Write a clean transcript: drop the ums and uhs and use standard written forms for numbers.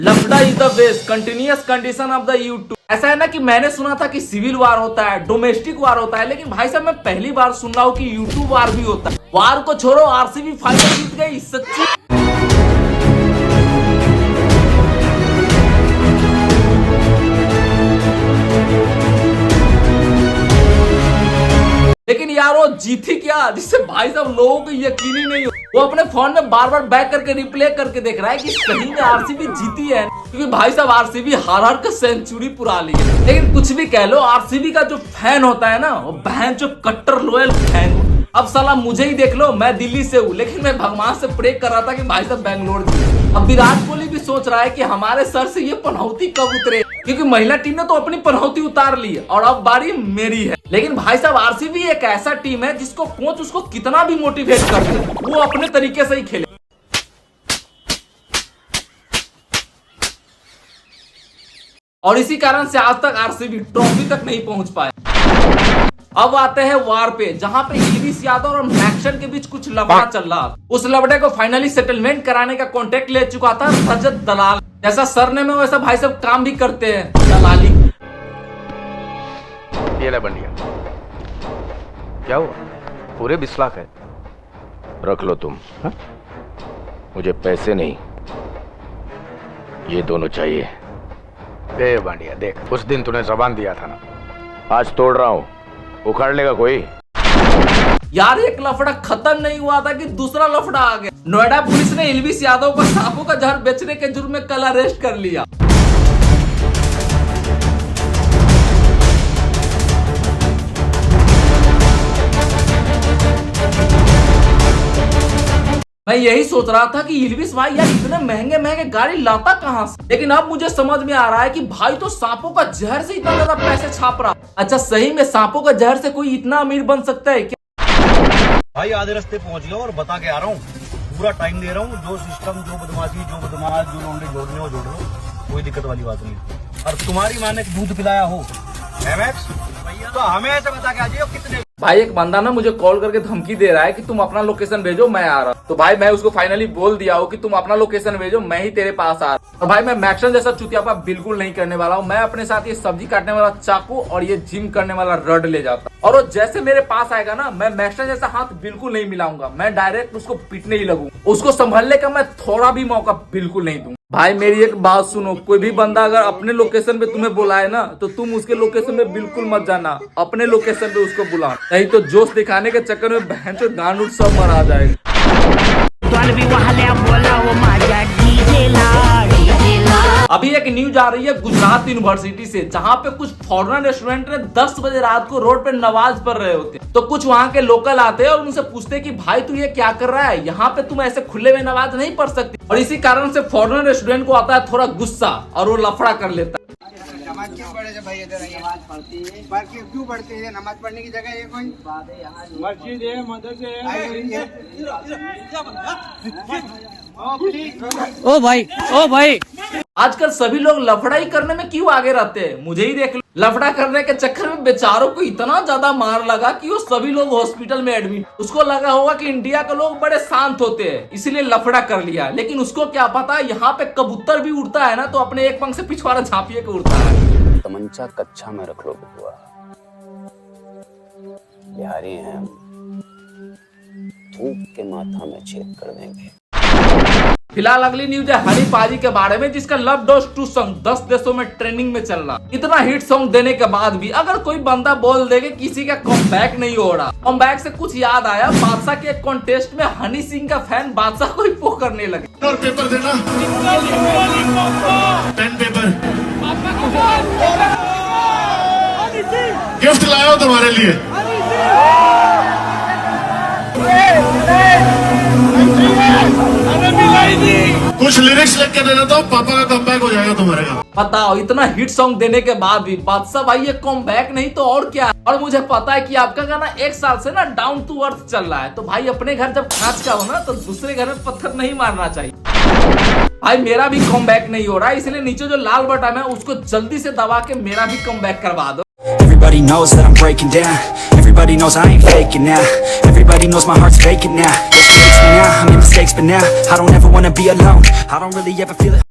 लफड़ा is the best continuous condition of the YouTube. ऐसा है ना कि मैंने सुना था कि सिविल वार होता है, डोमेस्टिक वार होता है, लेकिन भाई साहब मैं पहली बार सुन रहा हूँ कि यूट्यूब वार भी होता है। वार को छोड़ो, आरसीबी फाइनल जीत गई सच्ची। लेकिन यार वो जीती क्या, जिससे भाई साहब लोगों को यकीन ही नहीं हो। वो अपने फोन में बार बार बैक करके रिप्ले करके देख रहा है कि सही में आरसीबी जीती है, क्योंकि भाई साहब आरसीबी हार के सेंचुरी पुरा ली है। लेकिन कुछ भी कह लो, आरसीबी का जो फैन होता है ना, वो बहन जो कट्टर लॉयल फैन। अब साला मुझे ही देख लो, मैं दिल्ली से हूँ, लेकिन मैं भगवान से प्रे कर रहा था कि भाई साहब बैंगलोर जीते। अब विराट कोहली भी सोच रहा है कि हमारे सर से ये पनौती कब उतरे, क्योंकि महिला टीम ने तो अपनी पनौती उतार ली है और अब बारी मेरी है। लेकिन भाई साहब आरसीबी एक ऐसा टीम है जिसको कोच उसको कितना भी मोटिवेट कर दे, वो अपने तरीके से ही खेले। और इसी कारण से आज तक आरसीबी ट्रॉफी तक नहीं पहुंच पाया। अब आते हैं वार पे, जहां पे एलवीस यादव और मैक्सन के बीच कुछ लफड़ा चल रहा। उस लफड़े को फाइनली सेटलमेंट कराने का कॉन्ट्रैक्ट ले चुका था रजत दलाल। जैसा सरनेम है वैसा भाई साहब काम भी करते हैं, दलाली। ये ले बंडिया, क्या हुआ? पूरे 20 लाख है। रख लो तुम। हा? मुझे पैसे नहीं, ये दोनों चाहिए। दे बंडिया देख, उस दिन तूने जबान दिया था ना, आज तोड़ रहा हूँ, उखाड़ लेगा कोई? यार एक लफड़ा खत्म नहीं हुआ था कि दूसरा लफड़ा आ गया। नोएडा पुलिस ने एलवीस यादव को सांपों का जहर बेचने के जुर्म में कल अरेस्ट कर लिया। मैं यही सोच रहा था कि एलवीस भाई यार इतने महंगे महंगे गाड़ी लाता कहां से, लेकिन अब मुझे समझ में आ रहा है कि भाई तो सांपों का जहर से इतना ज्यादा पैसे छाप रहा। अच्छा सही में सांपों का जहर से कोई इतना अमीर बन सकता है क्या? भाई आधे रास्ते पहुंच गया और बता के आ रहा हूँ, पूरा टाइम दे रहा हूँ। जो सिस्टम, जो बदमाशी, जो बदमाश, जो लौंडे जोड़ने हो जोड़ लो, कोई दिक्कत वाली बात नहीं। और तुम्हारी माँ ने दूध पिलाया हो एमएक्स, तो हमें ऐसे बता के आ जाइए कितने। भाई एक बंदा ना मुझे कॉल करके धमकी दे रहा है कि तुम अपना लोकेशन भेजो, मैं आ रहा हूँ। तो भाई मैं उसको फाइनली बोल दिया हूँ कि तुम अपना लोकेशन भेजो, मैं ही तेरे पास आ रहा हूँ। और भाई मैं मैक्सन जैसा चुतियापा बिल्कुल नहीं करने वाला हूँ। मैं अपने साथ ये सब्जी काटने वाला चाकू और ये जिम करने वाला रड ले जाता हूँ, और वो जैसे मेरे पास आएगा ना, मैं मैक्सन जैसा हाथ बिल्कुल नहीं मिलाऊंगा। मैं डायरेक्ट उसको पीटने ही लगूंगा। उसको संभलने का मैं थोड़ा भी मौका बिल्कुल नहीं दूंगा। भाई मेरी एक बात सुनो, कोई भी बंदा अगर अपने लोकेशन पे तुम्हें बुलाए ना, तो तुम उसके लोकेशन पे बिल्कुल मत जाना, अपने लोकेशन पे उसको बुला, नहीं तो जोश दिखाने के चक्कर में बहन चो गांड सब मरा जाएगा। अभी एक न्यूज आ रही है गुजरात यूनिवर्सिटी से, जहाँ पे कुछ फॉरेनर स्टूडेंट ने 10 बजे रात को रोड पे नमाज पढ़ रहे होते। तो कुछ वहाँ के लोकल आते हैं और उनसे पूछते हैं कि भाई तू ये क्या कर रहा है, यहाँ पे तुम ऐसे खुले में नमाज नहीं पढ़ सकती। और इसी कारण से फॉरेनर स्टूडेंट को आता है थोड़ा गुस्सा और वो लफड़ा कर लेता है। नमाज क्यों पढ़े भाई? इधर नमाज पढ़ती है, क्यों पढ़ती है? नमाज पढ़ने की जगह ये कोई मस्जिद है, मदरसे है। ओ भाई आजकल सभी लोग लफड़ा ही करने में क्यों आगे रहते हैं? मुझे ही देख लो, लफड़ा करने के चक्कर में बेचारों को इतना ज्यादा मार लगा कि वो सभी लोग हॉस्पिटल में एडमिट। उसको लगा होगा कि इंडिया के लोग बड़े शांत होते हैं, इसलिए लफड़ा कर लिया। लेकिन उसको क्या पता, यहाँ पे कबूतर भी उड़ता है ना, तो अपने एक पंख से पिछवाड़ा झांपिए के उड़ता है। तमंचा कच्चा में रख लो बबुआ, बिहारी हैं हम, थूक के माथा में छेद कर देंगे। फिलहाल अगली न्यूज है हनी पाजी के बारे में, जिसका लव डॉस 2 सॉन्ग 10 देशों में ट्रेंडिंग में चल रहा। इतना हिट सॉन्ग देने के बाद भी अगर कोई बंदा बोल दे कि किसी का कमबैक नहीं हो रहा। कमबैक से कुछ याद आया, बादशाह के एक कॉन्टेस्ट में हनी सिंह का फैन बादशाह को ही पो करने लगे। और पेपर देना, पेन पेपर गिफ्ट लाया हो तुम्हारे लिए। कुछ लिरिक्स लिख के देना, तो पापा का कमबैक हो जाएगा तुम्हारे का। बताओ, इतना हिट सॉन्ग देने के बाद भी बादशाह भाई ये कमबैक नहीं तो और क्या। और मुझे पता है कि आपका गाना 1 साल से ना डाउन टू अर्थ चल रहा है, तो भाई अपने घर जब खांच का हो ना, तो दूसरे घर में पत्थर नहीं मारना चाहिए। भाई मेरा भी कमबैक नहीं हो रहा, इसलिए नीचे जो लाल बटन है उसको जल्दी से दबा के मेरा भी कमबैक करवा दो। Everybody knows that I'm breaking down. Everybody knows I ain't faking now. Everybody knows my heart's vacant now. Yes, it takes me now. I made mistakes, but now I don't ever wanna be alone. I don't really ever feel it.